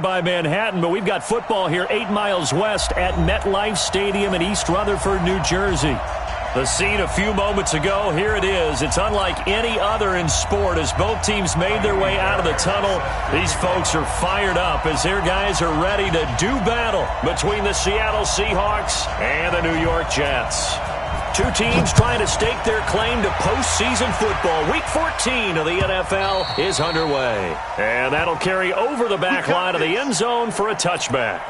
By Manhattan, but we've got football here 8 miles west at MetLife Stadium in East Rutherford, New Jersey. The scene a few moments ago, here it is. It's unlike any other in sport as both teams made their way out of the tunnel. These folks are fired up as their guys are ready to do battle between the Seattle Seahawks and the New York Jets. Two teams trying to stake their claim to postseason football. Week 14 of the NFL is underway. And that'll carry over the back line of the end zone for a touchback.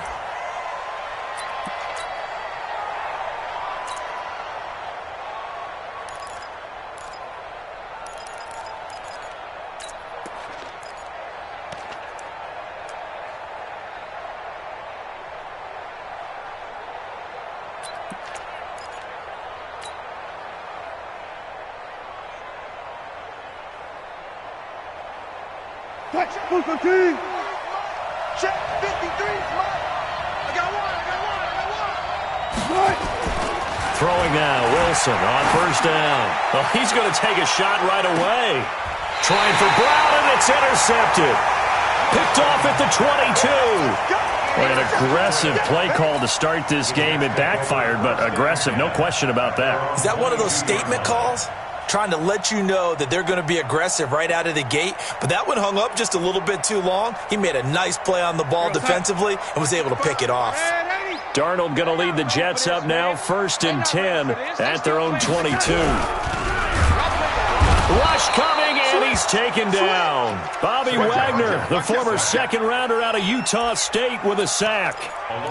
Check 53. I got one. Throwing now, Wilson on first down. Well, he's going to take a shot right away. Trying for Brown, and it's intercepted. Picked off at the 22. An aggressive play call to start this game. It backfired, but aggressive, no question about that. Is that one of those statement calls? Trying to let you know that they're going to be aggressive right out of the gate. But that one hung up just a little bit too long. He made a nice play on the ball defensively and was able to pick it off. Darnold going to lead the Jets up now, 1st and 10 at their own 22. Rush coming, and he's taken down. Bobby Wagner, the former second-rounder out of Utah State, with a sack.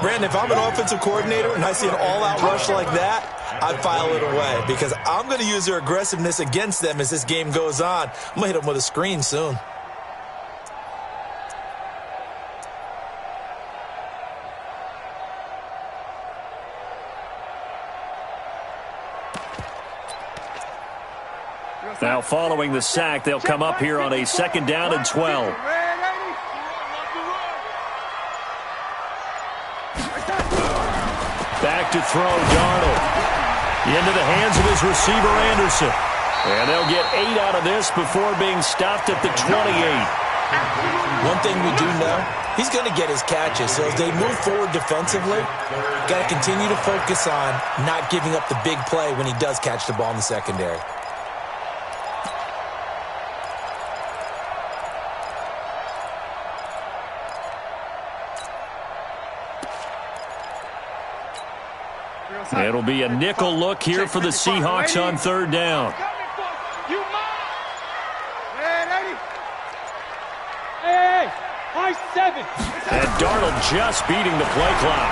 Brandon, if I'm an offensive coordinator and I see an all-out rush like that, I'd file it away because I'm going to use their aggressiveness against them as this game goes on. I'm going to hit them with a screen soon. Now following the sack, they'll come up here on a 2nd down and 12. Back to throw, Darnold. Into the hands of his receiver, Anderson. And they'll get 8 out of this before being stopped at the 28. One thing we do know, he's going to get his catches. So as they move forward defensively, got to continue to focus on not giving up the big play when he does catch the ball in the secondary. It'll be a nickel look here for the Seahawks on 3rd down. And Darnold just beating the play clock.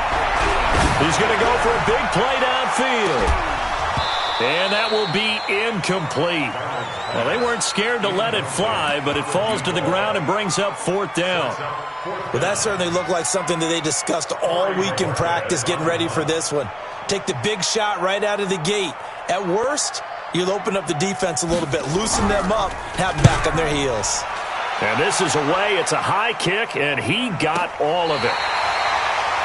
He's going to go for a big play downfield. And that will be incomplete. Well, they weren't scared to let it fly, but it falls to the ground and brings up 4th down. Well, that certainly looked like something that they discussed all week in practice getting ready for this one. Take the big shot right out of the gate. At worst, you'll open up the defense a little bit, loosen them up, have them back on their heels. And this is away. It's a high kick, and he got all of it.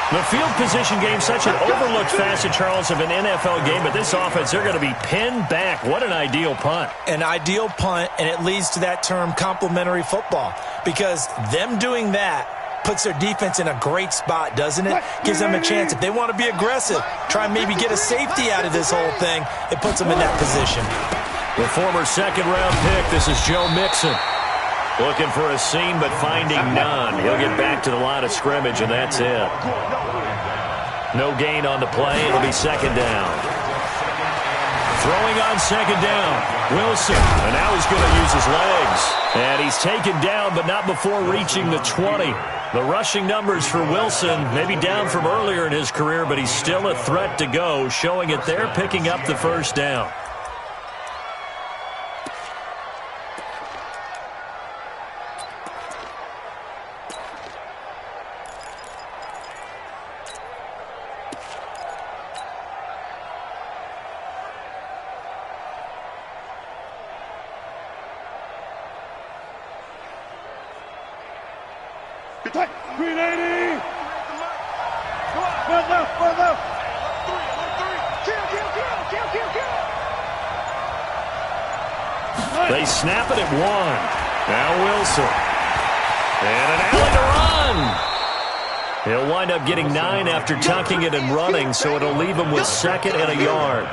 The field position game, such an overlooked facet, Charles, of an NFL game, but this offense, they're going to be pinned back. What an ideal punt. An ideal punt, and it leads to that term complementary football, because them doing that puts their defense in a great spot, doesn't it? Gives them a chance. If they want to be aggressive, try and maybe get a safety out of this whole thing, it puts them in that position. The former 2nd-round pick, this is Joe Mixon. Looking for a seam, but finding none. He'll get back to the line of scrimmage, and that's it. No gain on the play. It'll be 2nd down. Throwing on 2nd down. Wilson, and now he's going to use his legs. And he's taken down, but not before reaching the 20. The rushing numbers for Wilson, maybe down from earlier in his career, but he's still a threat to go, showing it there, picking up the 1st down. They snap it at 1. Now Wilson. And an alley to run. He'll wind up getting 9 after tucking it and running, so it'll leave him with 2nd and a yard.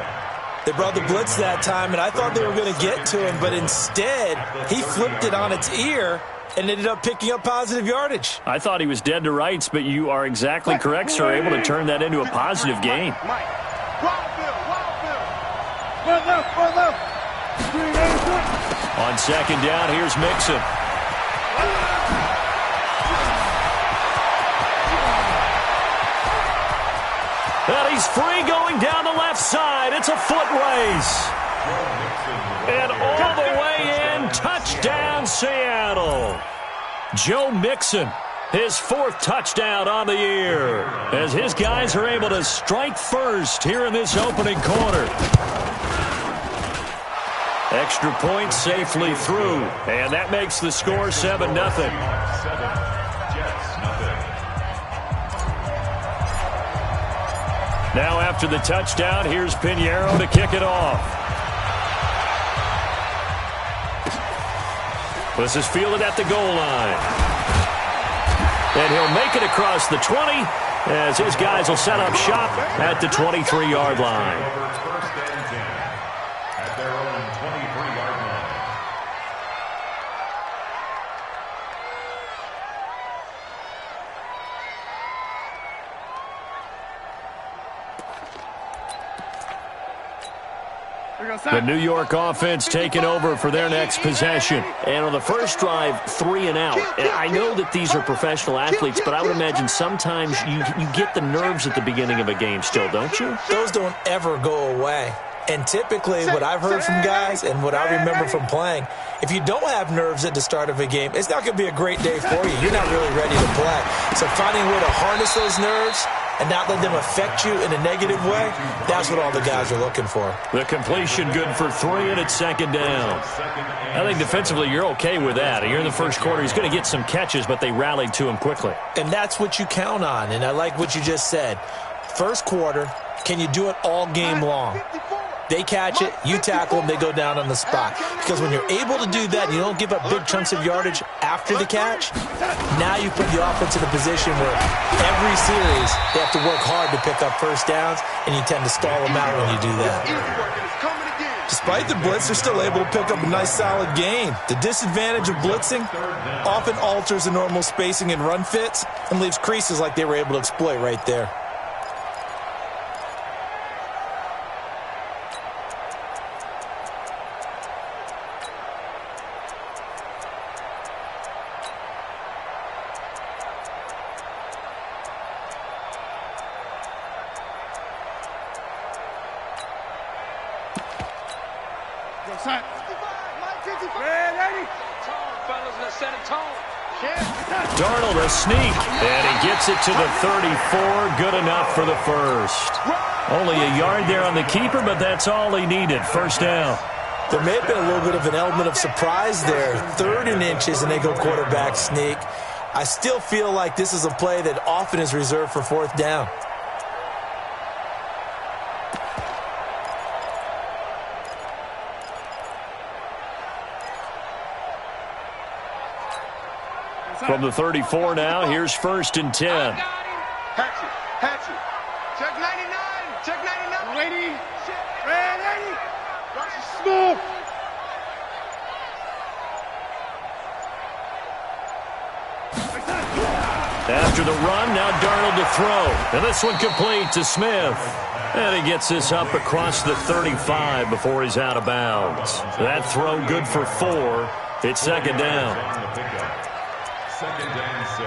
They brought the blitz that time, and I thought they were going to get to him, but instead he flipped it on its ear and ended up picking up positive yardage. I thought he was dead to rights, but you are exactly correct, sir. Able to turn that into a positive gain. On 2nd down, here's Mixon. And he's free going down the left side. It's a foot race. And all the way in, touchdown Seattle. Joe Mixon, his 4th touchdown on the year, as his guys are able to strike first here in this opening quarter. Extra point safely through, and that makes the score 7-0. Now after the touchdown, here's Pinheiro to kick it off. This is fielded at the goal line. And he'll make it across the 20 as his guys will set up shop at the 23-yard line. The New York offense taking over for their next possession. And on the first drive, 3 and out. And I know that these are professional athletes, but I would imagine sometimes you get the nerves at the beginning of a game still, don't you? Those don't ever go away. And typically what I've heard from guys and what I remember from playing, if you don't have nerves at the start of a game, it's not going to be a great day for you. You're not really ready to play. So finding a way to harness those nerves and not let them affect you in a negative way, that's what all the guys are looking for. The completion good for 3, and it's 2nd down. I think defensively you're okay with that. You're in the first quarter. He's going to get some catches, but they rallied to him quickly. And that's what you count on, and I like what you just said. First quarter, can you do it all game long? They catch it, you tackle them, they go down on the spot. Because when you're able to do that, you don't give up big chunks of yardage after the catch, now you put the offense in a position where every series they have to work hard to pick up first downs, and you tend to stall them out when you do that. Despite the blitz, they're still able to pick up a nice solid gain. The disadvantage of blitzing often alters the normal spacing and run fits and leaves creases like they were able to exploit right there. Darnold a sneak, and he gets it to the 34. Good enough for the first. Only a yard there on the keeper, but that's all he needed. First down. There may have been a little bit of an element of surprise there. 3rd and inches, and they go quarterback sneak. I still feel like this is a play that often is reserved for 4th down. From the 34 now, here's 1st and 10. Hatchet. Check 99. Check 99. Ready. Ready. Smooth. After the run, now Darnold to throw. And this one complete to Smith. And he gets this up across the 35 before he's out of bounds. That throw good for 4. It's 2nd down. 2nd and 6.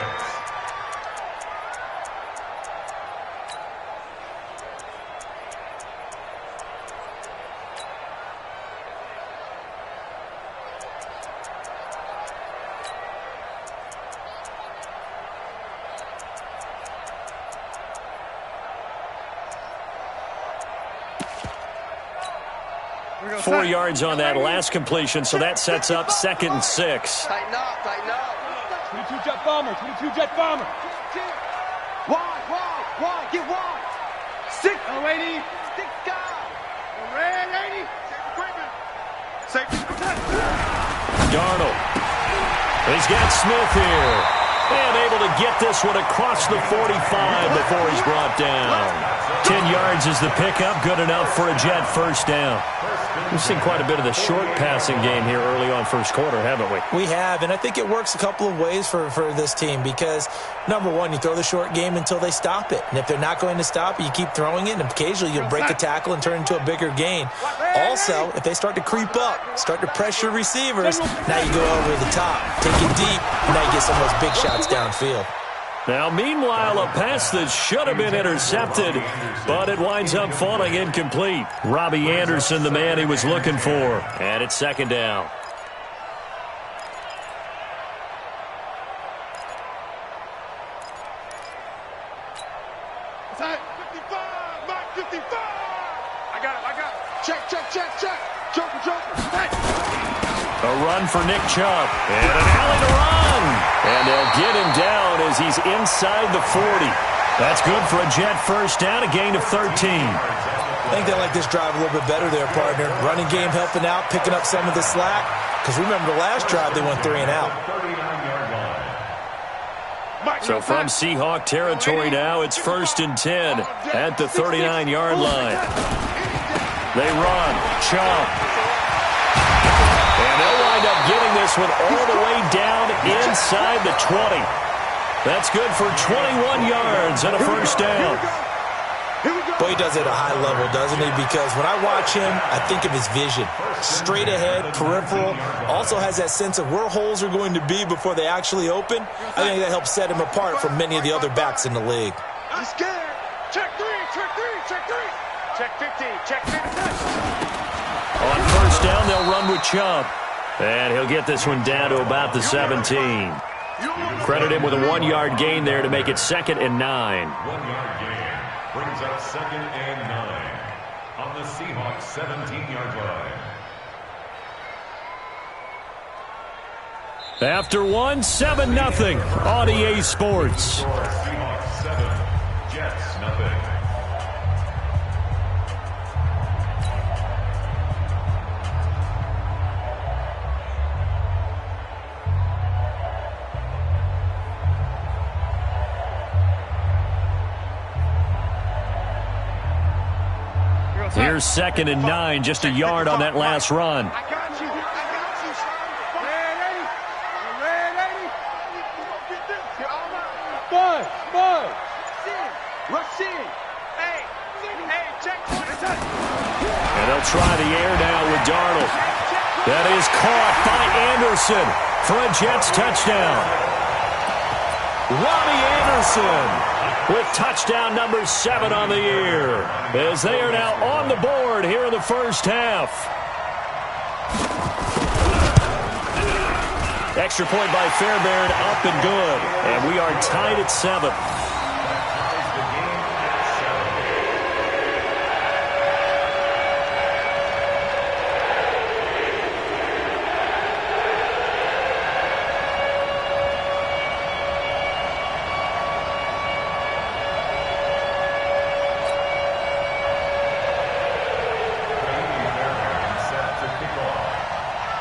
Four yards on that last completion, so that sets up 2nd and 6. Tighten up, tighten up. 22 jet bomber, 22 jet bomber. Wide, get wide. 6. Ready. 6 guys. Ready. Safety. Darnold. He's got Smith here. And able to get this one across the 45 before he's brought down. 10 yards is the pickup, good enough for a Jet first down. We've seen quite a bit of the short passing game here early on first quarter, haven't we? We have, and I think it works a couple of ways for this team because, number one, you throw the short game until they stop it. And if they're not going to stop it, you keep throwing it, and occasionally you'll break a tackle and turn into a bigger gain. Also, if they start to creep up, start to pressure receivers, now you go over the top, take it deep, and now you get some of those big shots downfield. Now, meanwhile, a pass that should have been intercepted, but it winds up falling incomplete. Robbie Anderson, the man he was looking for. And it's second down. Inside, 55, Mark 55. I got it. Check. Joker. Hey. A run for Nick Chubb. And an alley to run. And they'll get him down as he's inside the 40. That's good for a Jet first down, a gain of 13. I think they like this drive a little bit better there, partner. Running game helping out, picking up some of the slack. Because remember the last drive, they went 3 and out. So from Seahawk territory now, it's 1st and 10 at the 39-yard line. They run. Chubb. And they'll wind up getting this one all the way down inside the 20. That's good for 21 yards and a first down. Boy, he does it at a high level, doesn't he? Because when I watch him, I think of his vision. Straight ahead, peripheral. Also has that sense of where holes are going to be before they actually open. I think that helps set him apart from many of the other backs in the league. I'm scared. Check 3. Check 50. Check 50. On first down, they'll run with Chubb. And he'll get this one down to about the 17. Credit him with a 1-yard gain there to make it 2nd and 9. 1-yard gain brings up 2nd and 9 on the Seahawks 17-yard line. After 7-0 on EA Sports. Seahawks 7, Jets nothing. Here's 2nd and 9, just a yard on that last run. I got you, son. Red 80. You gonna get this. You're all right. Bud. Rush in. Hey, check 20. And they'll try the air now with Darnold. That is caught by Anderson for a Jets touchdown. Robbie Anderson with touchdown number 7 on the year, as they are now on the board here in the first half. Extra point by Fairbairn, up and good. And we are tied at 7.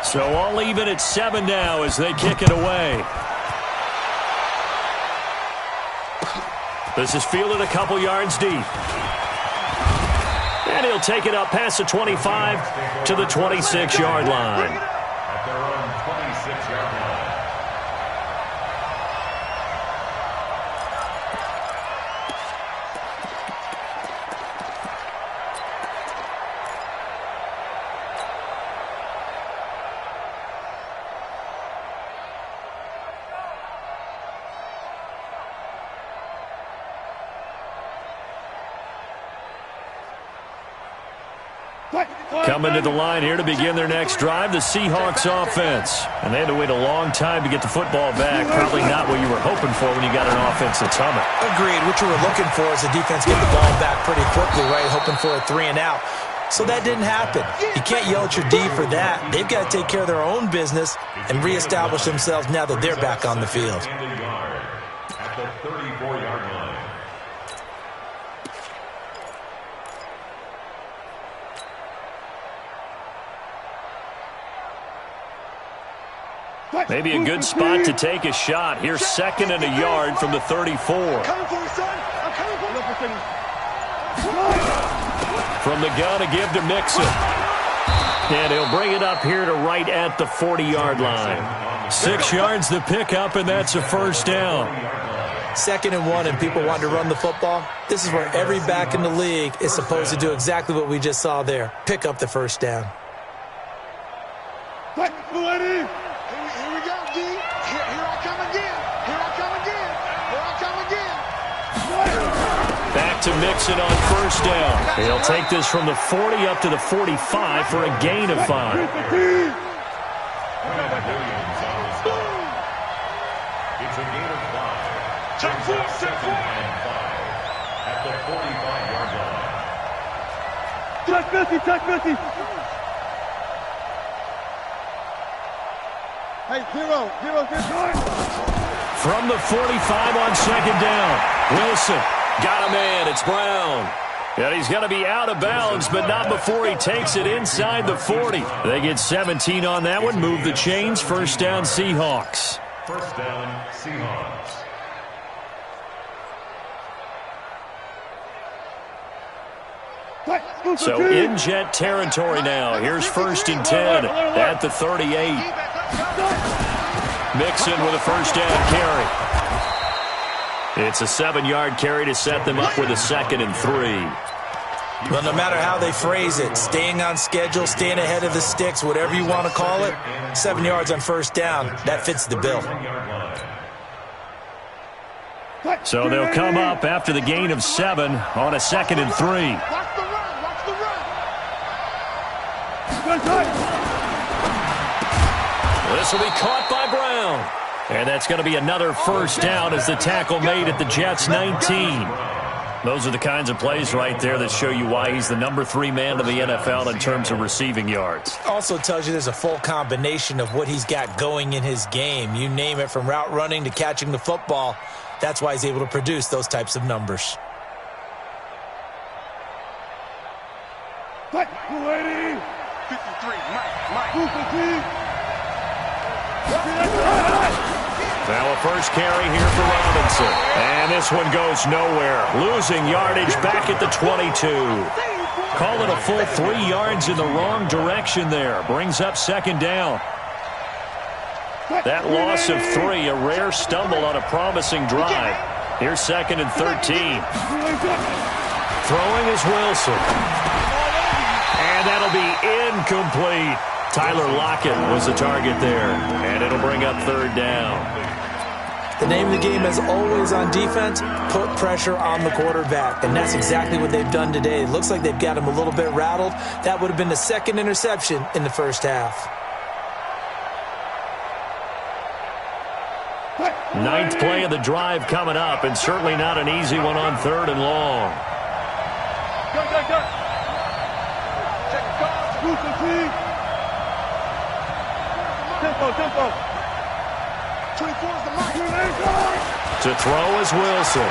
So all even at 7 now as they kick it away. This is fielded a couple yards deep. And he'll take it up past the 25 to the 26-yard line. At their own 26-yard line. Coming to the line here to begin their next drive, the Seahawks offense. And they had to wait a long time to get the football back. Probably not what you were hoping for when you got an offense that's humming. Agreed. What you were looking for is the defense get the ball back pretty quickly, right? Hoping for a 3 and out. So that didn't happen. You can't yell at your D for that. They've got to take care of their own business and reestablish themselves now that they're back on the field. At the 34-yard line. Maybe a good spot to take a shot. Here's 2nd and a yard from the 34. I'm coming for you, son. I'm coming for you. From the gun, a give to Mixon. And he'll bring it up here to right at the 40-yard line. 6 yards the pickup, and that's a first down. 2nd and 1, and people want to run the football. This is where every back in the league is supposed to do exactly what we just saw there. Pick up the first down. Here we go, D. Here I come again. Here I come again. Here I come again. Back to Mixon on first down. He'll take this from the 40 up to the 45 for a gain of 5. It's a gain of 5. Check 4, check 4. And 5 at the 45-yard line. Touch Missy, touch Missy. Hey, zero. From the 45 on 2nd down. Wilson got a man. It's Brown. And he's going to be out of bounds, but not before he takes it inside the 40. They get 17 on that one. Move the chains. First down, Seahawks. First down, Seahawks. So in jet territory now. Here's 1st and 10 at the 38. Mixon with a first down carry. It's a 7-yard carry to set them up with a 2nd and 3. Well, no matter how they phrase it, staying on schedule, staying ahead of the sticks, whatever you want to call it, 7 yards on first down, that fits the bill. So they'll come up after the gain of 7 on a 2nd and 3. Watch the run. Watch the run. This will be caught by Brown. And that's going to be another first down as the tackle made at the Jets' 19. Those are the kinds of plays right there that show you why he's the number 3 man of the NFL in terms of receiving yards. Also tells you there's a full combination of what he's got going in his game. You name it, from route running to catching the football. That's why he's able to produce those types of numbers. Mike, 53, Mike. Now a first carry here for Robinson. And this one goes nowhere. Losing yardage back at the 22. Call it a full 3 yards in the wrong direction there. Brings up 2nd down. That loss of 3, a rare stumble on a promising drive. Here's 2nd and 13. Throwing is Wilson. And that'll be incomplete. Tyler Lockett was the target there. And it'll bring up 3rd down. The name of the game, as always on defense, put pressure on the quarterback. And that's exactly what they've done today. It looks like they've got him a little bit rattled. That would have been the 2nd interception in the first half. 9th play of the drive coming up, and certainly not an easy one on 3rd and long. Go. Check the Tempo. 24 is the mark. To throw is Wilson.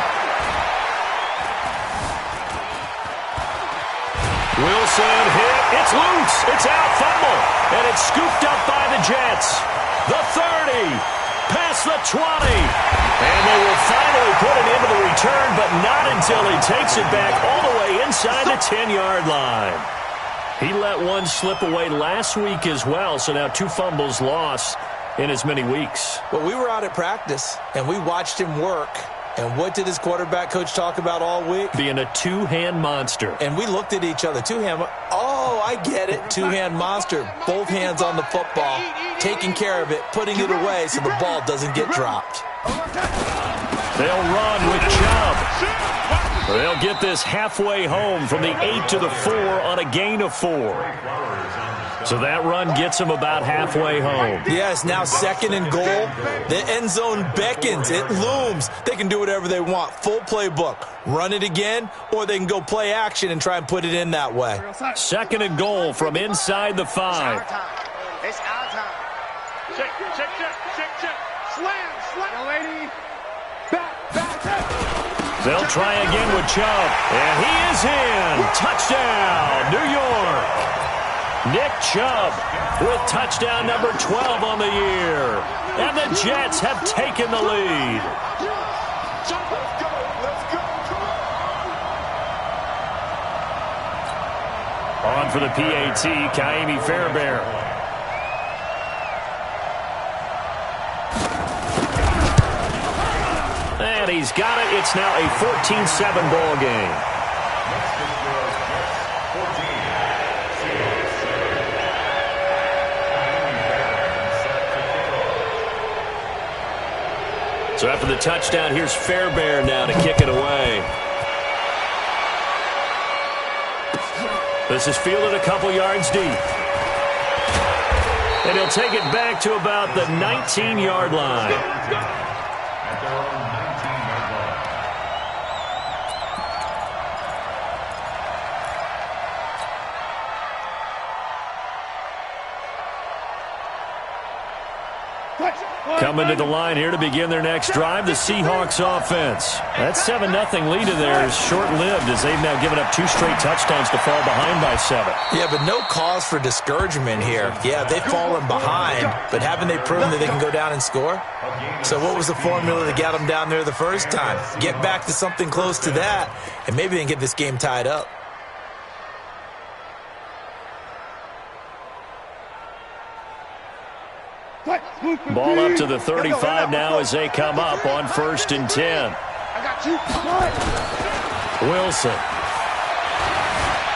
Wilson hit. It's loose. It's out. Fumble. And it's scooped up by the Jets. The 30. Past the 20. And they will finally put it into the return, but not until he takes it back all the way inside the 10-yard line. He let one slip away last week as well, so now 2 fumbles lost in as many weeks. Well, we were out at practice, and we watched him work. And what did his quarterback coach talk about all week? Being a 2-hand monster. And we looked at each other. 2-hand. Oh, I get it. 2-hand monster. Both hands on the football, taking care of it, putting it away so the ball doesn't get dropped. They'll run with Chubb. They'll get this halfway home from the 8 to the 4 on a gain of 4. So that run gets them about halfway home. Yes, now 2nd and goal. The end zone beckons. It looms. They can do whatever they want. Full playbook. Run it again, or they can go play action and try and put it in that way. 2nd and goal from inside the 5. It's our time. Check. Slam. Yo, lady. Back. They'll try again with Chubb. And he is in. Touchdown, New York. Nick Chubb with touchdown number 12 on the year. And the Jets have taken the lead. On for the PAT, Kaimi Fairbairn. And he's got it. It's now a 14-7 ball game. So after the touchdown, here's Fairbairn now to kick it away. This is fielded a couple yards deep. And he'll take it back to about the 19-yard line. Coming to the line here to begin their next drive, the Seahawks offense. That 7-0 lead of theirs short-lived as they've now given up 2 straight touchdowns to fall behind by 7. Yeah, but no cause for discouragement here. Yeah, they've fallen behind, but haven't they proven that they can go down and score? So what was the formula that got them down there the first time? Get back to something close to that, and maybe they can get this game tied up. Ball up to the 35 now as they come up on 1st and 10. Wilson.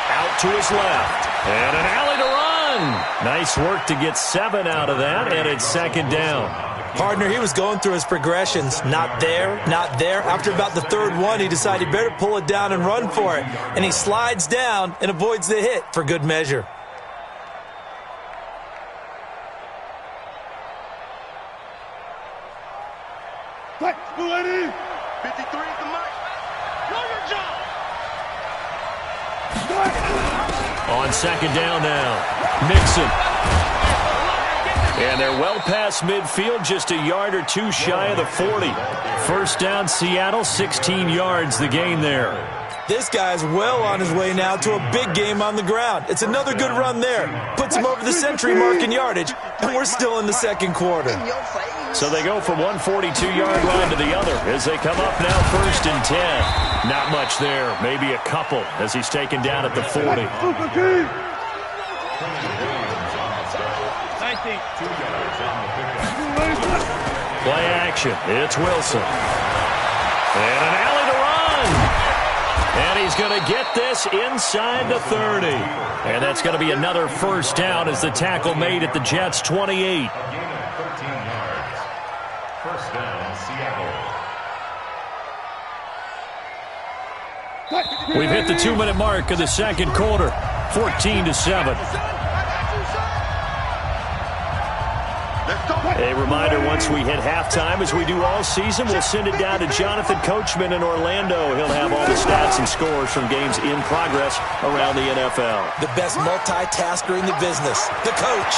Out to his left. And an alley to run. Nice work to get 7 out of that, and it's 2nd down. Partner, he was going through his progressions. Not there, not there. After about the 3rd one, he decided he better pull it down and run for it. And he slides down and avoids the hit for good measure. On 2nd down now, Mixon. And they're well past midfield, just a yard or 2 shy of the 40. 1st down, Seattle, 16 yards the gain there. This guy's well on his way now to a big game on the ground. It's another good run there. Puts him over the century mark in yardage, and we're still in the 2nd quarter. So they go from one 42-yard line to the other as they come up now 1st and 10. Not much there, maybe a couple as he's taken down at the 40. Play action, it's Wilson. And an alley to run. And he's going to get this inside the 30. And that's going to be another 1st down as the tackle made at the Jets' 28. 1st down, Seattle. We've hit the 2-minute mark of the 2nd quarter, 14-7. A reminder, once we hit halftime, as we do all season, we'll send it down to Jonathan Coachman in Orlando. He'll have all the stats and scores from games in progress around the NFL. The best multitasker in the business, the coach.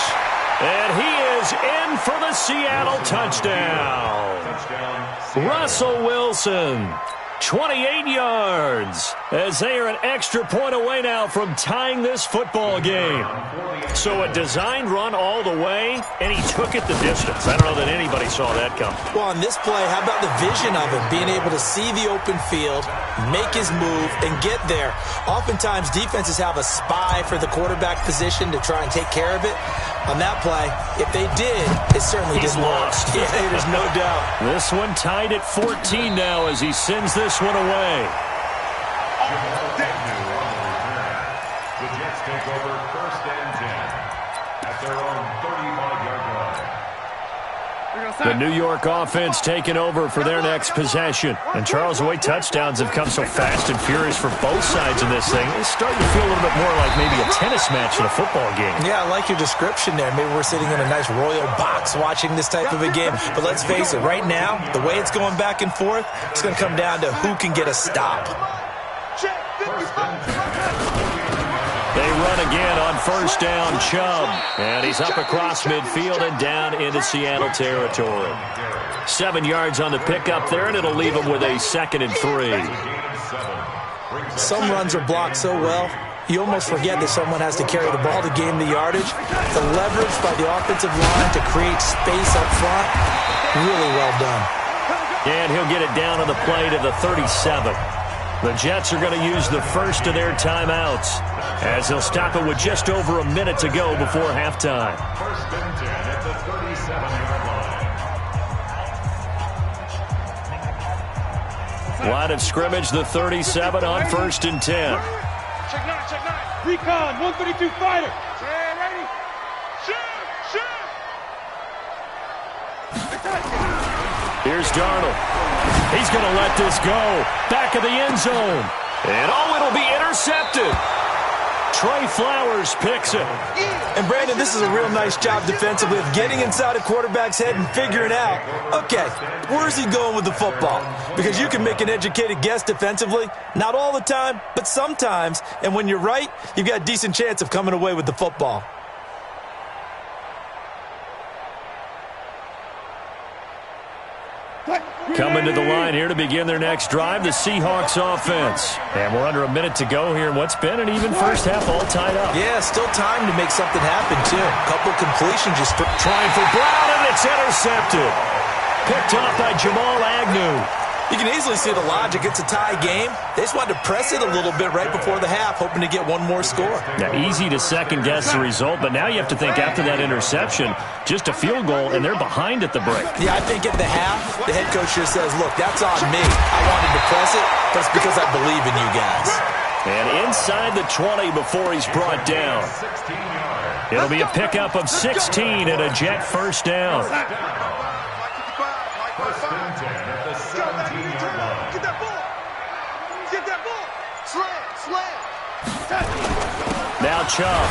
And he is in for the Seattle touchdown. Russell Wilson, 28 yards, as they are an extra point away now from tying this football game. So a designed run all the way, and he took it the distance. I don't know that anybody saw that coming. Well, on this play, how about the vision of him, being able to see the open field, make his move, and get there. Oftentimes, defenses have a spy for the quarterback position to try and take care of it. On that play, if they did, it certainly didn't work. Yeah, there's no doubt. This one tied at 14 now as he sends this one away. The Jets take over 1st and 10 at their own 35-yard line. The New York offense taking over for their next possession. And Charles, the way touchdowns have come so fast and furious for both sides of this thing, it's starting to feel a little bit more like maybe a tennis match in a football game. Yeah, I like your description there. Maybe we're sitting in a nice royal box watching this type of a game. But let's face it, right now, the way it's going back and forth, it's going to come down to who can get a stop. They run again on 1st down, Chubb. And he's up across midfield and down into Seattle territory. 7 yards on the pickup there, and it'll leave him with a 2nd and 3. Some runs are blocked so well, you almost forget that someone has to carry the ball to gain the yardage. The leverage by the offensive line to create space up front, really well done. And he'll get it down on the play to the 37. The Jets are going to use the first of their timeouts as they'll stop it with just over a minute to go before halftime. First and 10 at the 37-yard line. Line of scrimmage, the 37 on first and 10. Check nine. Recon, 132 fighter. Ready? Shoot! Here's Darnold. He's going to let this go. Back of the end zone. And it'll be intercepted. Trey Flowers picks it. And, Brandon, this is a real nice job defensively of getting inside a quarterback's head and figuring out, okay, where's he going with the football? Because you can make an educated guess defensively. Not all the time, but sometimes. And when you're right, you've got a decent chance of coming away with the football. Coming to the line here to begin their next drive, the Seahawks offense. And we're under a minute to go here in what's been an even first half, all tied up. Yeah, still time to make something happen, too. Couple completions just trying for Brown, and it's intercepted. Picked off by Jamal Agnew. You can easily see the logic. It's a tie game. They just wanted to press it a little bit right before the half, hoping to get one more score. Now, easy to second-guess the result, but now you have to think after that interception, just a field goal, and they're behind at the break. Yeah, I think at the half, the head coach just says, look, that's on me. I wanted to press it, but it's because I believe in you guys. And inside the 20 before he's brought down. It'll be a pickup of 16 and a Jet first down. First and 10 at the 17-yard line. Get that ball! Get that ball! Slam! Now Chubb.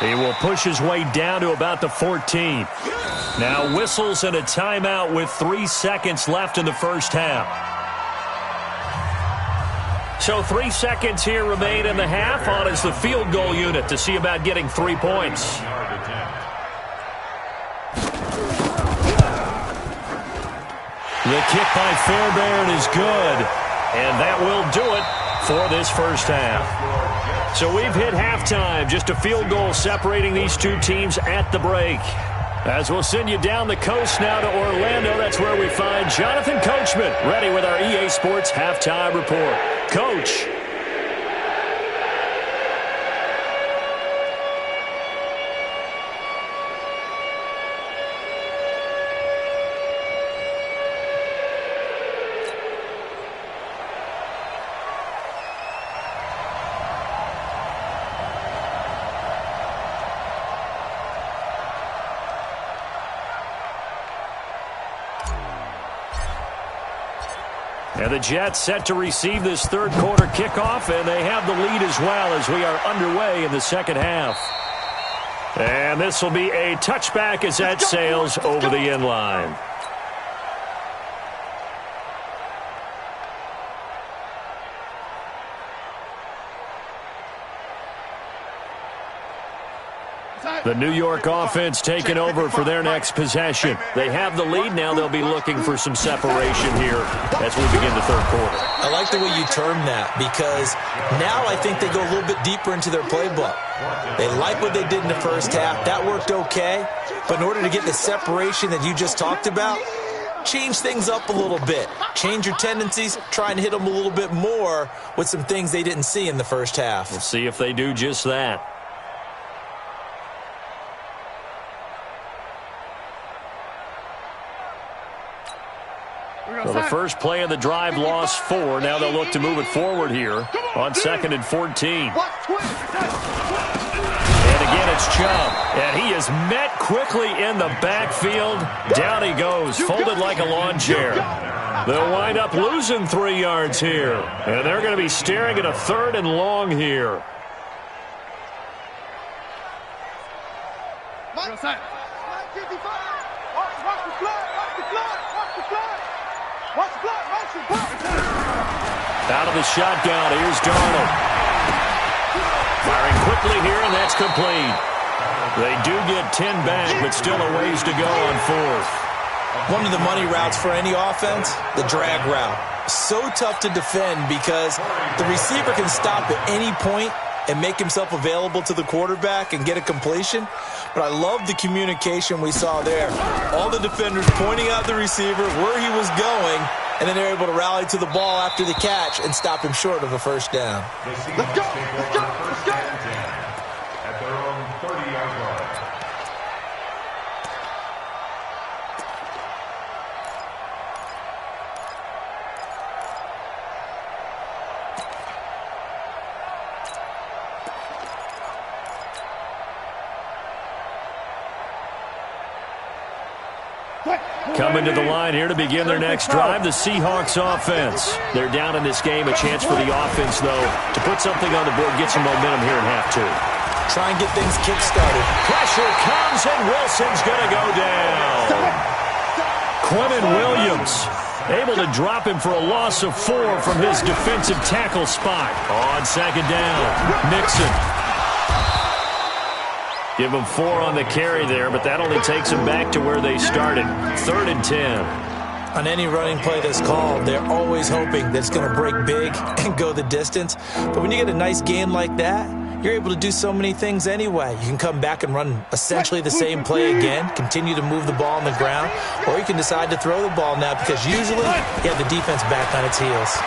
He will push his way down to about the 14. Now whistles and a timeout with 3 seconds left in the first half. So 3 seconds here remain in the half. On is the field goal unit to see about getting 3 points. The kick by Fairbairn is good, and that will do it for this first half. So we've hit halftime, just a field goal separating these two teams at the break. As we'll send you down the coast now to Orlando, that's where we find Jonathan Coachman, ready with our EA Sports Halftime Report. Coach. And the Jets set to receive this third quarter kickoff, and they have the lead as well as we are underway in the second half. And this will be a touchback as that sails over the end line. The New York offense taking over for their next possession. They have the lead. Now they'll be looking for some separation here as we begin the third quarter. I like the way you term that because now I think they go a little bit deeper into their playbook. They like what they did in the first half. That worked okay. But in order to get the separation that you just talked about, change things up a little bit. Change your tendencies. Try and hit them a little bit more with some things they didn't see in the first half. We'll see if they do just that. Well, the first play of the drive lost 4. Now they'll look to move it forward here on 2nd and 14. And again, it's Chubb. And he is met quickly in the backfield. Down he goes, folded like a lawn chair. They'll wind up losing 3 yards here. And they're going to be staring at a 3rd and long here. Out of the shotgun, here's Darnold. Firing quickly here, and that's complete. They do get 10 back, but still a ways to go on 4th. One of the money routes for any offense, the drag route. So tough to defend because the receiver can stop at any point and make himself available to the quarterback and get a completion. But I love the communication we saw there. All the defenders pointing out the receiver, where he was going, and then they're able to rally to the ball after the catch and stop him short of a first down. Let's go! Let's go! Let's go! At their own 30-yard line. Coming to the line here to begin their next drive, the Seahawks offense. They're down in this game. A chance for the offense, though, to put something on the board, get some momentum here in half two. Try and get things kick-started. Pressure comes, and Wilson's going to go down. Quinnen Williams able to drop him for a loss of 4 from his defensive tackle spot. On second down, Mixon. Give them 4 on the carry there, but that only takes them back to where they started. 3rd and 10. On any running play that's called, they're always hoping that it's going to break big and go the distance. But when you get a nice game like that, you're able to do so many things anyway. You can come back and run essentially the same play again, continue to move the ball on the ground, or you can decide to throw the ball now because usually you have the defense back on its heels.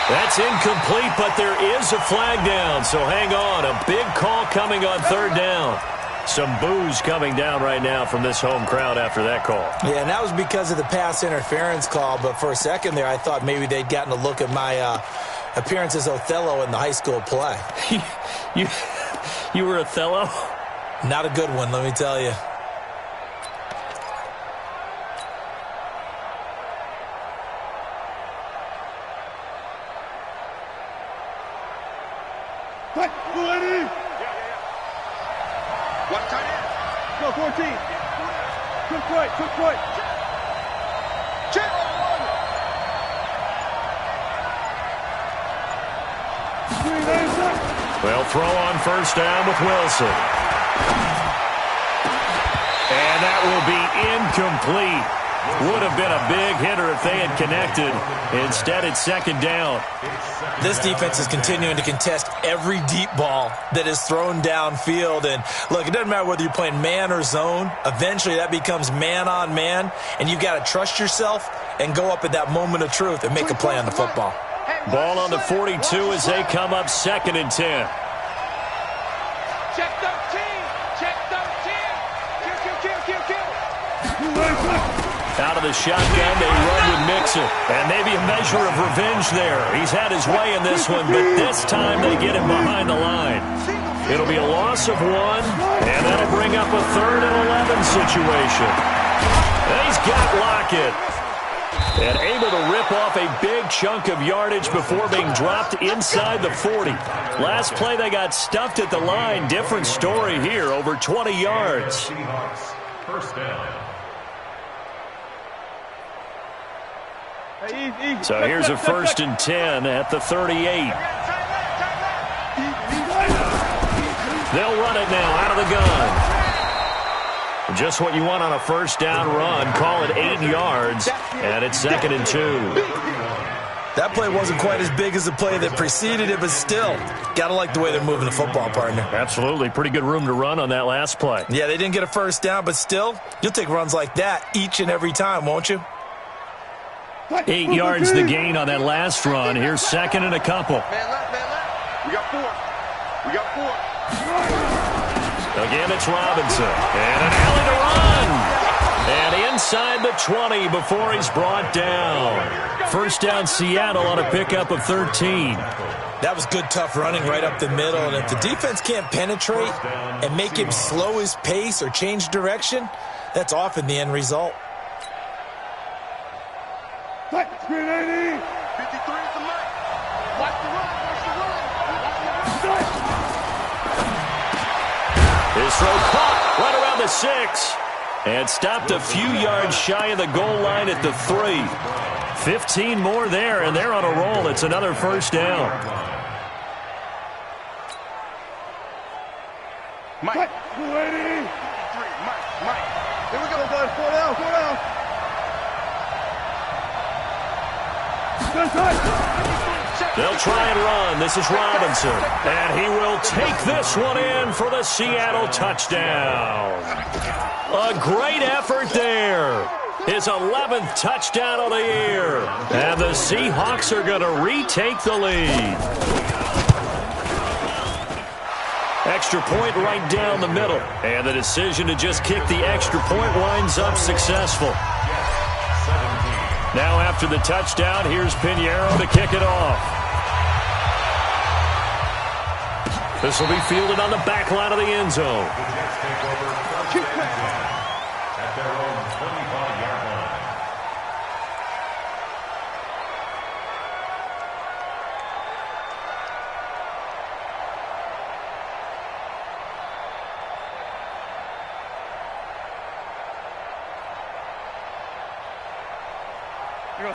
That's incomplete, but there is a flag down, so hang on. A big call coming on 3rd down. Some boos coming down right now from this home crowd after that call. Yeah, and that was because of the pass interference call, but for a second there I thought maybe they'd gotten a look at my appearance as Othello in the high school play. You were Othello? Not a good one, let me tell you. Watch tight end. Go 14. Quick right, quick right. Check. Well, throw on first down with Wilson. And that will be incomplete. Would have been a big hitter if they had connected. Instead, it's 2nd down. This defense is continuing to contest every deep ball that is thrown downfield. And, look, it doesn't matter whether you're playing man or zone. Eventually, that becomes man-on-man, and you've got to trust yourself and go up at that moment of truth and make a play on the football. Ball on the 42 as they come up 2nd and 10. Check 13. Check 13. Kill. Out of the shotgun, they run with Mixon. And maybe a measure of revenge there. He's had his way in this one, but this time they get him behind the line. It'll be a loss of 1, and that'll bring up a 3rd and 11 situation. And he's got Lockett. And able to rip off a big chunk of yardage before being dropped inside the 40. Last play, they got stuffed at the line. Different story here, over 20 yards. Seahawks, first down. So here's a 1st and 10 at the 38. They'll run it now out of the gun. Just what you want on a first down run. Call it 8 yards, and it's 2nd and 2. That play wasn't quite as big as the play that preceded it, but still, got to like the way they're moving the football, partner. Absolutely. Pretty good room to run on that last play. Yeah, they didn't get a first down, but still, you'll take runs like that each and every time, won't you? 8 yards the gain on that last run. Here's 2nd and a couple. Man left. We got 4. Again, it's Robinson. And an alley to run. And inside the 20 before he's brought down. First down, Seattle on a pickup of 13. That was good, tough running right up the middle. And if the defense can't penetrate and make him slow his pace or change direction, that's often the end result. Screen 80. 53 is the mic. Watch the run. His throw caught right around the 6. And stopped a few yards shy of the goal line at the 3. 15 more there, and they're on a roll. It's another first down. Mike. 280. Mike. They'll try and run. This is Robinson. And he will take this one in for the Seattle touchdown. A great effort there. His 11th touchdown of the year. And the Seahawks are going to retake the lead. Extra point right down the middle. And the decision to just kick the extra point winds up successful. Now after the touchdown, here's Pinheiro to kick it off. This will be fielded on the back line of the end zone. At their own 25-yard line.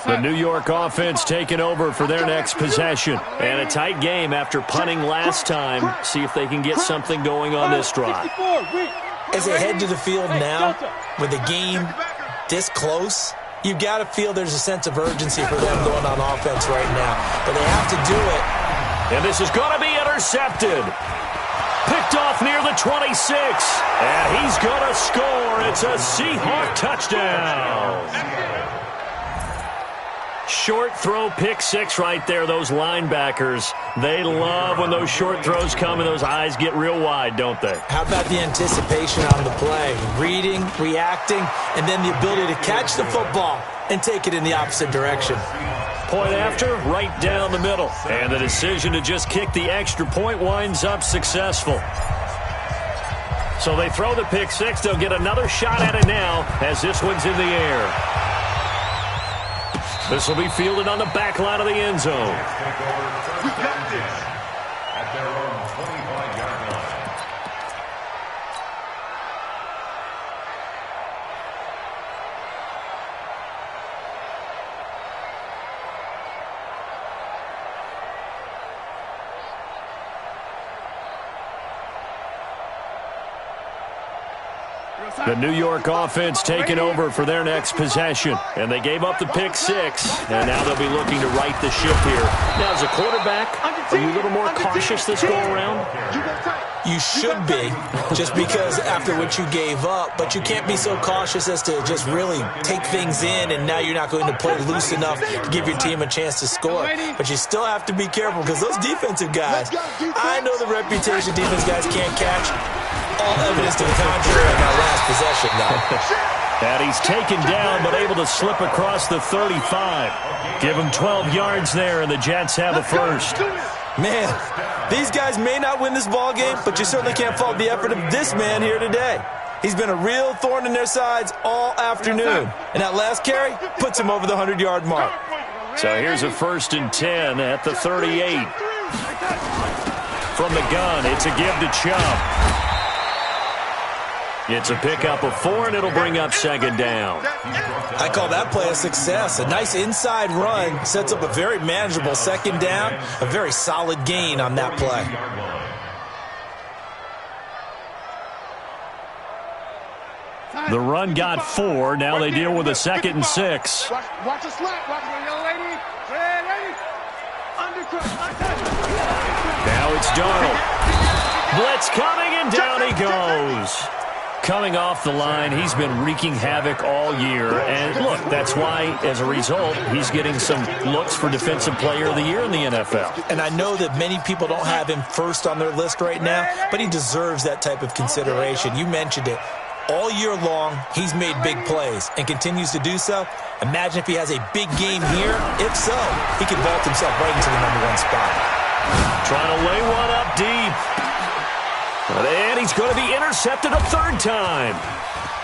The New York offense taking over for their next possession. And a tight game after punting last time. See if they can get something going on this drive. As they head to the field now, with the game this close, you've got to feel there's a sense of urgency for them going on offense right now. But they have to do it. And this is going to be intercepted. Picked off near the 26. And he's going to score. It's a Seahawk touchdown. Short throw, pick six right there. Those linebackers, they love when those short throws come and those eyes get real wide, don't they? How about the anticipation on the play? Reading, reacting, and then the ability to catch the football and take it in the opposite direction. Point after, right down the middle. And the decision to just kick the extra point winds up successful. So they throw the pick six. They'll get another shot at it now as this one's in the air. This will be fielded on the back line of the end zone. We got this. At their own 25-yard line. The New York offense taking over for their next possession. And they gave up the pick six. And now they'll be looking to right the ship here. Now, as a quarterback, are you a little more cautious this go-around? You should be, just because after what you gave up. But you can't be so cautious as to just really take things in, and now you're not going to play loose enough to give your team a chance to score. But you still have to be careful because those defensive guys, I know the reputation defense guys can't catch. All evidence to the contrary in that last possession, though. And he's taken down, but able to slip across the 35. Give him 12 yards there, and the Jets have a first. Man, these guys may not win this ball game, but you certainly can't fault the effort of this man here today. He's been a real thorn in their sides all afternoon. And that last carry puts him over the 100-yard mark. So here's a 1st and 10 at the 38. From the gun, it's a give to Chubb. It's a pickup of 4, and it'll bring up 2nd down. I call that play a success. A nice inside run sets up a very manageable 2nd down. A very solid gain on that play. The run got 4. Now they deal with a 2nd and 6. Watch the slap. Watch the young lady. Red lady. Now it's Darnold. Blitz coming, and down he goes. Coming off the line, he's been wreaking havoc all year. And look, that's why, as a result, he's getting some looks for Defensive Player of the Year in the NFL. And I know that many people don't have him first on their list right now, but he deserves that type of consideration. You mentioned it. All year long, he's made big plays and continues to do so. Imagine if he has a big game here. If so, he can vault himself right into the #1 spot. Trying to lay one up deep. And he's going to be intercepted a 3rd time.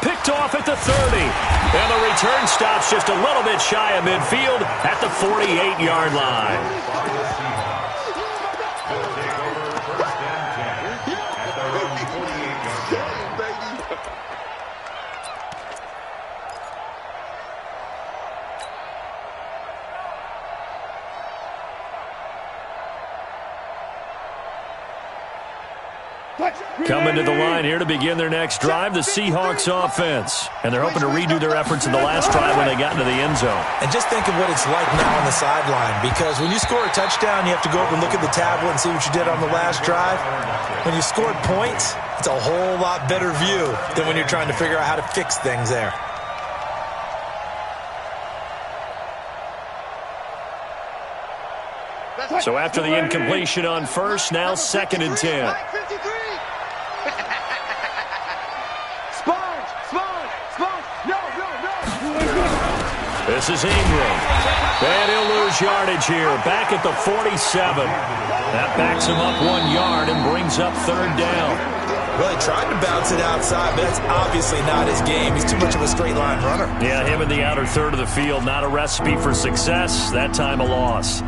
Picked off at the 30. And the return stops just a little bit shy of midfield at the 48-yard line. Coming to the line here to begin their next drive, the Seahawks offense. And they're hoping to redo their efforts in the last drive when they got into the end zone. And just think of what it's like now on the sideline, because when you score a touchdown, you have to go over and look at the tablet and see what you did on the last drive. When you scored points, it's a whole lot better view than when you're trying to figure out how to fix things there. So after the incompletion on first, now 2nd and 10. This is Ingram. And he'll lose yardage here. Back at the 47. That backs him up 1 yard and brings up 3rd down. Well, he tried to bounce it outside, but that's obviously not his game. He's too much of a straight line runner. Yeah, him in the outer third of the field. Not a recipe for success. That time a loss.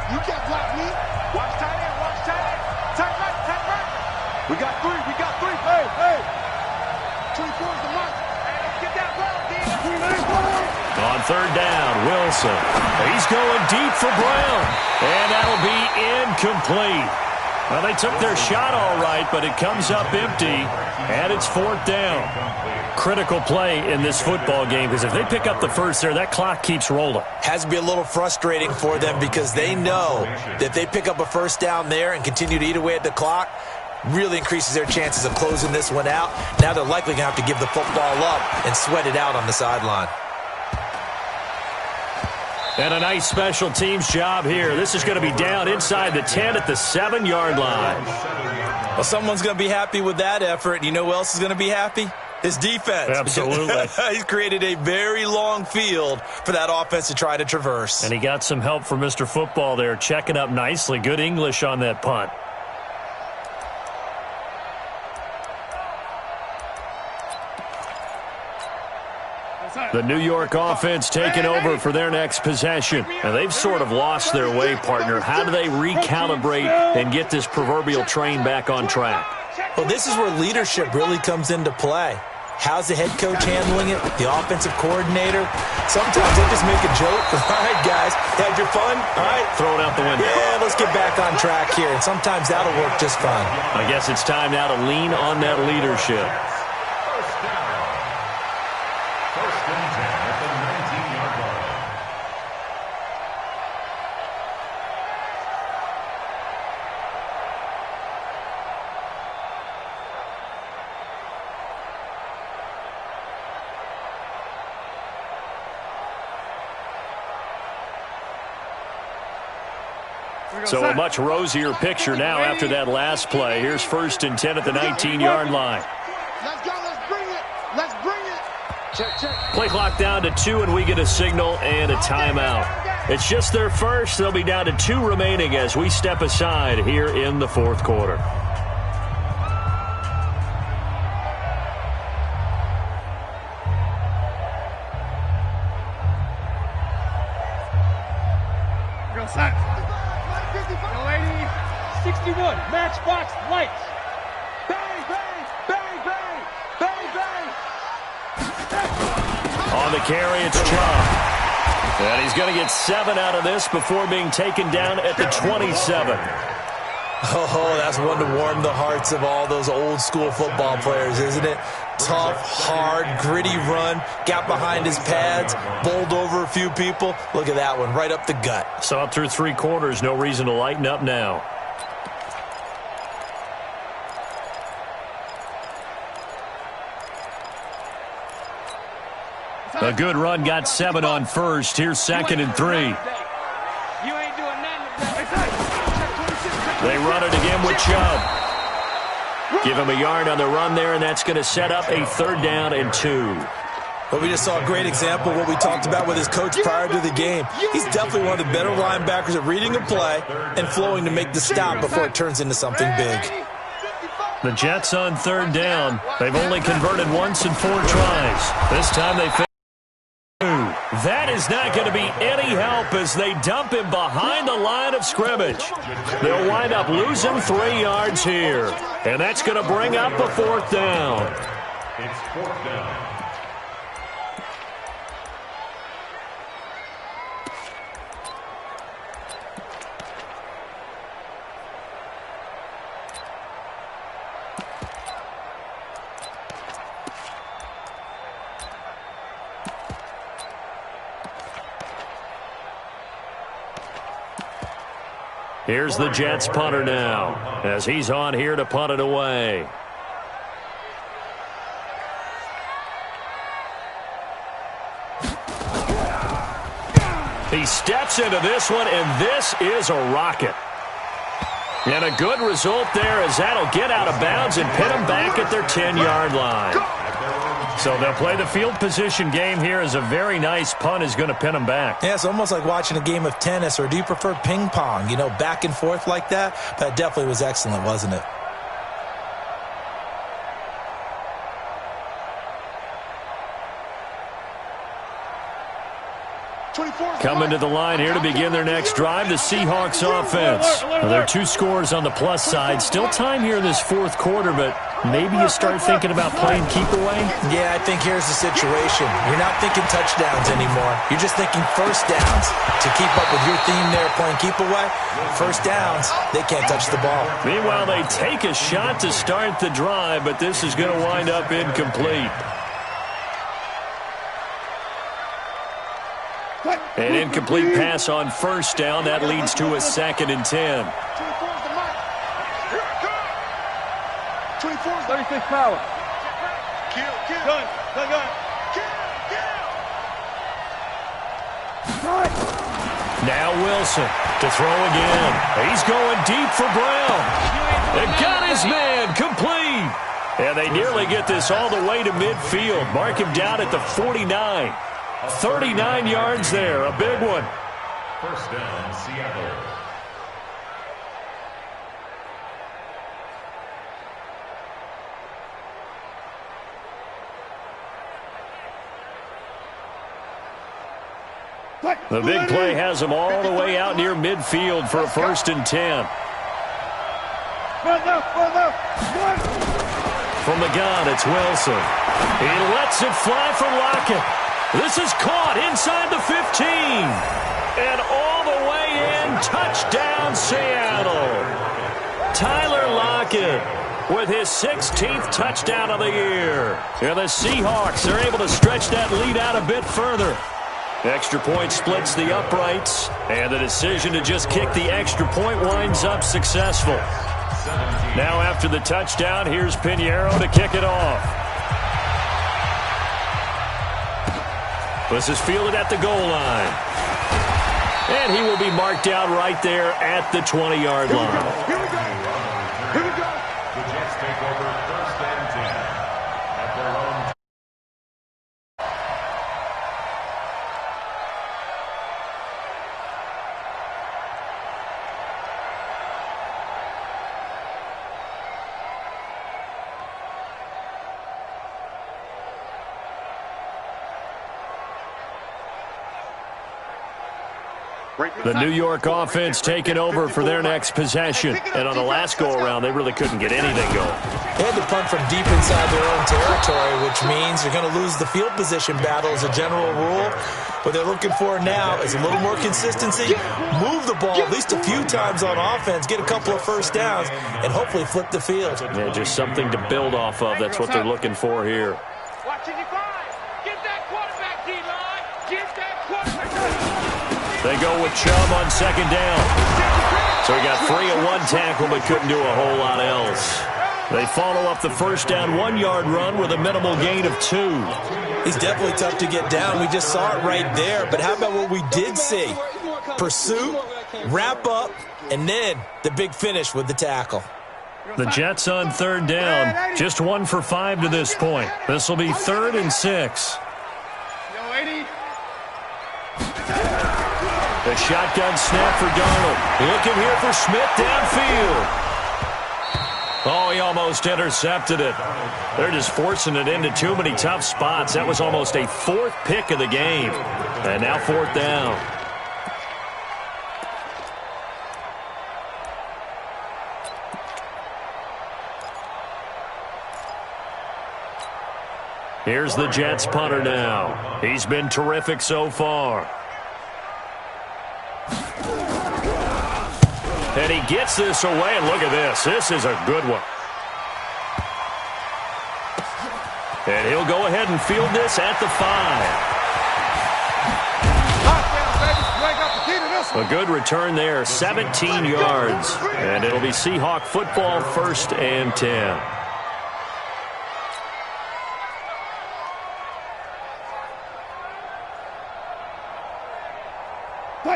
You can't block me. Watch tight end, watch tight end. Tight right, tight right. We got three. Hey. 24 is the mark. Hey, let's get that ball, D. On 3rd down, Wilson. He's going deep for Brown. And that'll be incomplete. Well, they took their shot all right, but it comes up empty, and it's 4th down. Critical play in this football game, because if they pick up the first there, that clock keeps rolling. Has to be a little frustrating for them because they know that if they pick up a first down there and continue to eat away at the clock, really increases their chances of closing this one out. Now they're likely going to have to give the football up and sweat it out on the sideline. And a nice special teams job here. This is going to be down inside the 10 at the 7-yard line. Well, someone's going to be happy with that effort. You know who else is going to be happy? His defense. Absolutely. He's created a very long field for that offense to try to traverse. And he got some help from Mr. Football there, checking up nicely. Good English on that punt. The New York offense taking over for their next possession. And they've sort of lost their way, partner. How do they recalibrate and get this proverbial train back on track? Well, this is where leadership really comes into play. How's the head coach handling it? The offensive coordinator? Sometimes they just make a joke. All right, guys, had your fun? All right. Throw it out the window. Yeah, let's get back on track here. And sometimes that'll work just fine. I guess it's time now to lean on that leadership. First and 10 at the 19-yard line. So a much rosier picture now after that last play. Here's 1st and 10 at the 19-yard line. Let's go, let's bring it. Let's bring it. Check. Play clock down to 2, and we get a signal and a timeout. It's just their first. They'll be down to 2 remaining as we step aside here in the 4th quarter. Girl sacks. 61, matchbox lights. Bang, bang, bang, bang, bang, bang. On the carry, it's Chubb. And he's going to get 7 out of this before being taken down at the 27. Oh, that's one to warm the hearts of all those old school football players, isn't it? Tough, hard, gritty run, got behind his pads, bowled over a few people. Look at that one, right up the gut. So up through 3 quarters, no reason to lighten up now. A good run, got 7 on first. Here's 2nd and 3. You ain't doing nothing. They run it again with Chubb. Give him a yard on the run there, and that's going to set up a 3rd down and 2. But we just saw a great example of what we talked about with his coach prior to the game. He's definitely one of the better linebackers at reading a play and flowing to make the stop before it turns into something big. The Jets on 3rd down. They've only converted once in 4 tries. This time they failed. That is not going to be any help as they dump him behind the line of scrimmage. They'll wind up losing 3 yards here. And that's going to bring up a 4th down. It's 4th down. Here's the Jets punter now, as he's on here to punt it away. He steps into this one, and this is a rocket. And a good result there, as that'll get out of bounds and pin them back at their 10-yard line. So they'll play the field position game here, as a very nice punt is going to pin them back. Yeah, it's almost like watching a game of tennis, or do you prefer ping pong? You know, back and forth like that? That definitely was excellent, wasn't it? Coming to the line here to begin their next drive, the Seahawks offense. Well, there are 2 scores on the plus side. Still time here in this fourth quarter, but maybe you start thinking about playing keep away? Yeah, I think here's the situation. You're not thinking touchdowns anymore. You're just thinking first downs. To keep up with your theme there, playing keep away, first downs, they can't touch the ball. Meanwhile, they take a shot to start the drive, but this is going to wind up incomplete. An incomplete pass on first down. That leads to a 2nd and 10. 36 power. Gun. Now Wilson to throw again. He's going deep for Brown. They got his man complete. And they nearly get this all the way to midfield. Mark him down at the 49. 39 yards there, a big one. First down, Seattle. The big play has them all the way out near midfield for a 1st and 10. From the gun, it's Wilson. He lets it fly for Lockett. This is caught inside the 15. And all the way in, touchdown Seattle. Tyler Lockett with his 16th touchdown of the year. And the Seahawks are able to stretch that lead out a bit further. Extra point splits the uprights, and the decision to just kick the extra point winds up successful. Now after the touchdown, here's Pinheiro to kick it off. This is fielded at the goal line. And he will be marked out right there at the 20-yard line. Here we go. The Jets take over 1st and 10 at their own. The New York offense taking over for their next possession. And on the last go-around, they really couldn't get anything going. They had to punt from deep inside their own territory, which means they're going to lose the field position battle as a general rule. What they're looking for now is a little more consistency, move the ball at least a few times on offense, get a couple of first downs, and hopefully flip the field. Yeah, just something to build off of. That's what they're looking for here. Watching you five. Get that quarterback, D-line. Get that quarterback. They go with Chubb on 2nd down. So he got free of 1 tackle but couldn't do a whole lot else. They follow up the first down 1-yard run with a minimal gain of 2. He's definitely tough to get down. We just saw it right there. But how about what we did see? Pursuit, wrap up, and then the big finish with the tackle. The Jets on 3rd down. Just 1 for 5 to this point. This will be 3rd and 6. The shotgun snap for Darnold. Looking here for Smith downfield. Oh, he almost intercepted it. They're just forcing it into too many tough spots. That was almost a 4th pick of the game. And now 4th down. Here's the Jets punter now. He's been terrific so far. And he gets this away, and look at this. This is a good one. And he'll go ahead and field this at the 5. A good return there, 17 yards. And it'll be Seahawk football, 1st and 10.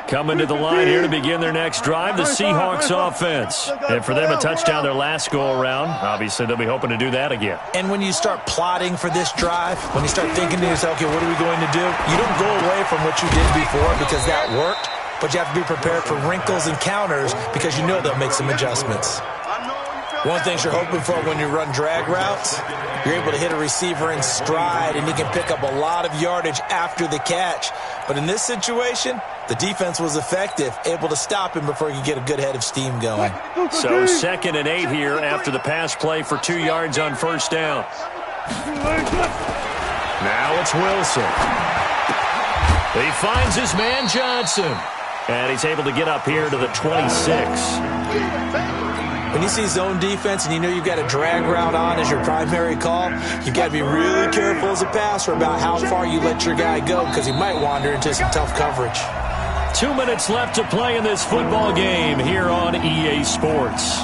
Coming to the line here to begin their next drive, the Seahawks offense. And for them, a touchdown their last go-around. Obviously, they'll be hoping to do that again. And when you start plotting for this drive, when you start thinking to yourself, okay, what are we going to do? You don't go away from what you did before because that worked, but you have to be prepared for wrinkles and counters because you know they'll make some adjustments. One of the things you're hoping for when you run drag routes, you're able to hit a receiver in stride and he can pick up a lot of yardage after the catch. But in this situation, the defense was effective, able to stop him before he could get a good head of steam going. So 2nd and 8 here after the pass play for 2 yards on 1st down. Now it's Wilson. He finds his man Johnson. And he's able to get up here to the 26. When you see zone defense and you know you've got a drag route on as your primary call, you've got to be really careful as a passer about how far you let your guy go because he might wander into some tough coverage. 2 minutes left to play in this football game here on EA Sports.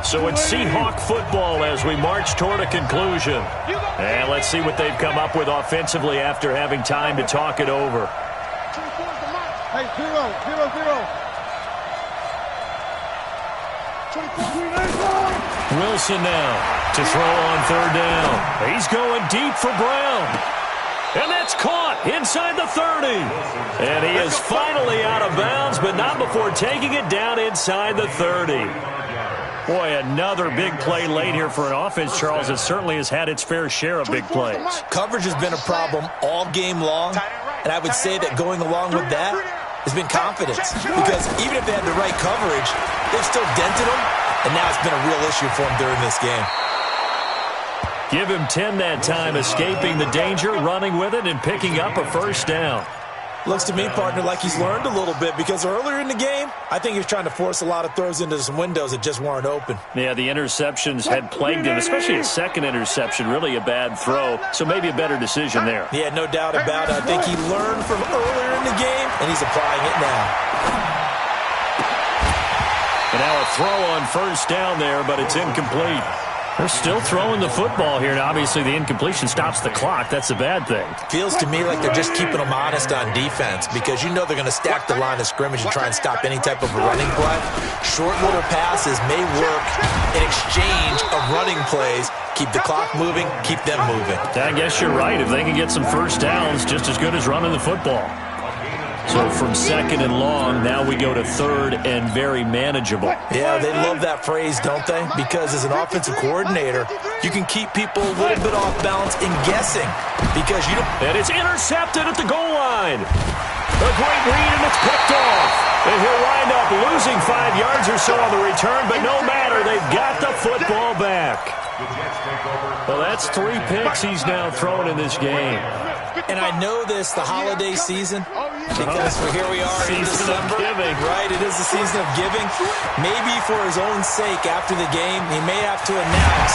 So it's Seahawk football as we march toward a conclusion. And let's see what they've come up with offensively after having time to talk it over. Hey, 0-0-0. Wilson now to throw on 3rd down. He's going deep for Brown. And that's caught inside the 30. And he is finally out of bounds, but not before taking it down inside the 30. Boy, another big play late here for an offense, Charles, that certainly has had its fair share of big plays. Coverage has been a problem all game long, and I would say that going along with that has been confidence. Because even if they had the right coverage, they've still dented them, and now it's been a real issue for them during this game. Give him 10 that time, escaping the danger, running with it, and picking up a 1st down. Looks to me, partner, like he's learned a little bit because earlier in the game, I think he was trying to force a lot of throws into some windows that just weren't open. Yeah, the interceptions had plagued him, especially his 2nd interception, really a bad throw. So maybe a better decision there. Yeah, no doubt about it. I think he learned from earlier in the game, and he's applying it now. And now a throw on 1st down there, but it's incomplete. They're still throwing the football here, and obviously the incompletion stops the clock. That's a bad thing. Feels to me like they're just keeping them honest on defense because you know they're going to stack the line of scrimmage and try and stop any type of a running play. Short little passes may work in exchange of running plays. Keep the clock moving, keep them moving. I guess you're right. If they can get some 1st downs, just as good as running the football. So from 2nd and long, now we go to 3rd and very manageable. Yeah, they love that phrase, don't they? Because as an offensive coordinator, you can keep people a little bit off balance in guessing because you don't... And it's intercepted at the goal line. A great read, and it's picked off. And he'll wind up losing 5 yards or so on the return, but no matter, they've got the football back. Well, that's 3 picks he's now thrown in this game. And I know this, the holiday season, because here we are in December, right? It is the season of giving. Maybe for his own sake, after the game, he may have to announce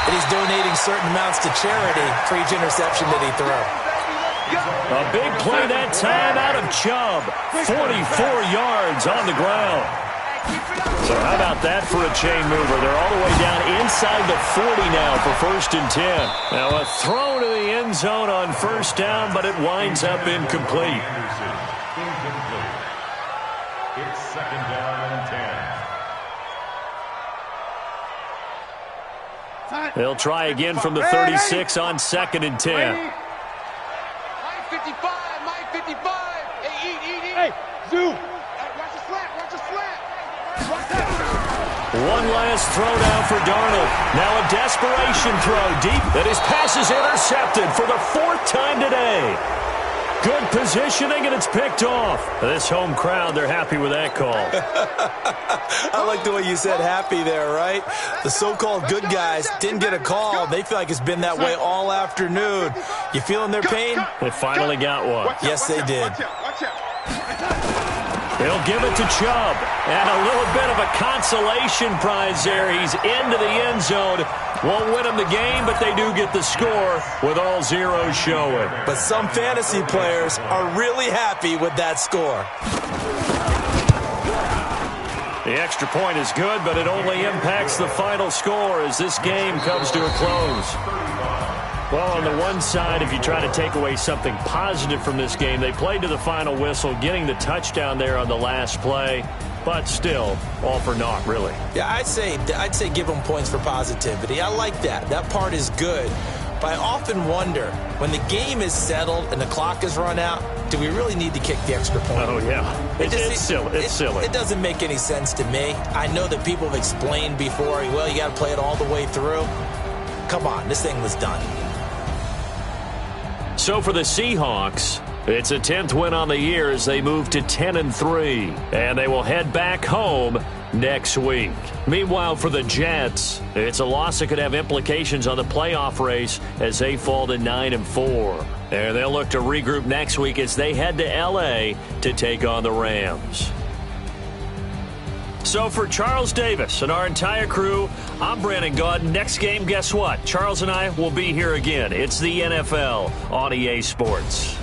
that he's donating certain amounts to charity for each interception that he throws. A big play that time out of Chubb. 44 yards on the ground. So how about that for a chain mover? They're all the way down inside the 40 now for 1st and 10. Now a throw to the end zone on 1st down, but it winds up incomplete. It's 2nd down and 10. They'll try again from the 36 on 2nd and 10. My 55, my 55. Hey, eat. Hey, Zoo. Watch the slant, watch the slant. One last throw down for Darnold. Now a desperation throw deep, and his pass is intercepted for the 4th time today. Good positioning, and it's picked off. This home crowd, they're happy with that call. I like the way you said happy there, right? The so-called good guys didn't get a call. They feel like it's been that way all afternoon. You feeling their pain? They finally got one. Yes, they did. Watch out. He'll give it to Chubb. And a little bit of a consolation prize there. He's into the end zone. Won't win them the game, but they do get the score with all zeros showing. But some fantasy players are really happy with that score. The extra point is good, but it only impacts the final score as this game comes to a close. Well, on the one side, if you try to take away something positive from this game, they played to the final whistle, getting the touchdown there on the last play, but still, all for naught, really. Yeah, I'd say give them points for positivity. I like that. That part is good. But I often wonder, when the game is settled and the clock is run out, do we really need to kick the extra point? Oh, yeah. It's silly. It's silly. It doesn't make any sense to me. I know that people have explained before, well, you got to play it all the way through. Come on, this thing was done. So for the Seahawks, it's a 10th win on the year as they move to 10-3, and they will head back home next week. Meanwhile, for the Jets, it's a loss that could have implications on the playoff race as they fall to 9-4. And they'll look to regroup next week as they head to L.A. to take on the Rams. So for Charles Davis and our entire crew, I'm Brandon Gaud. Next game, guess what? Charles and I will be here again. It's the NFL on EA Sports.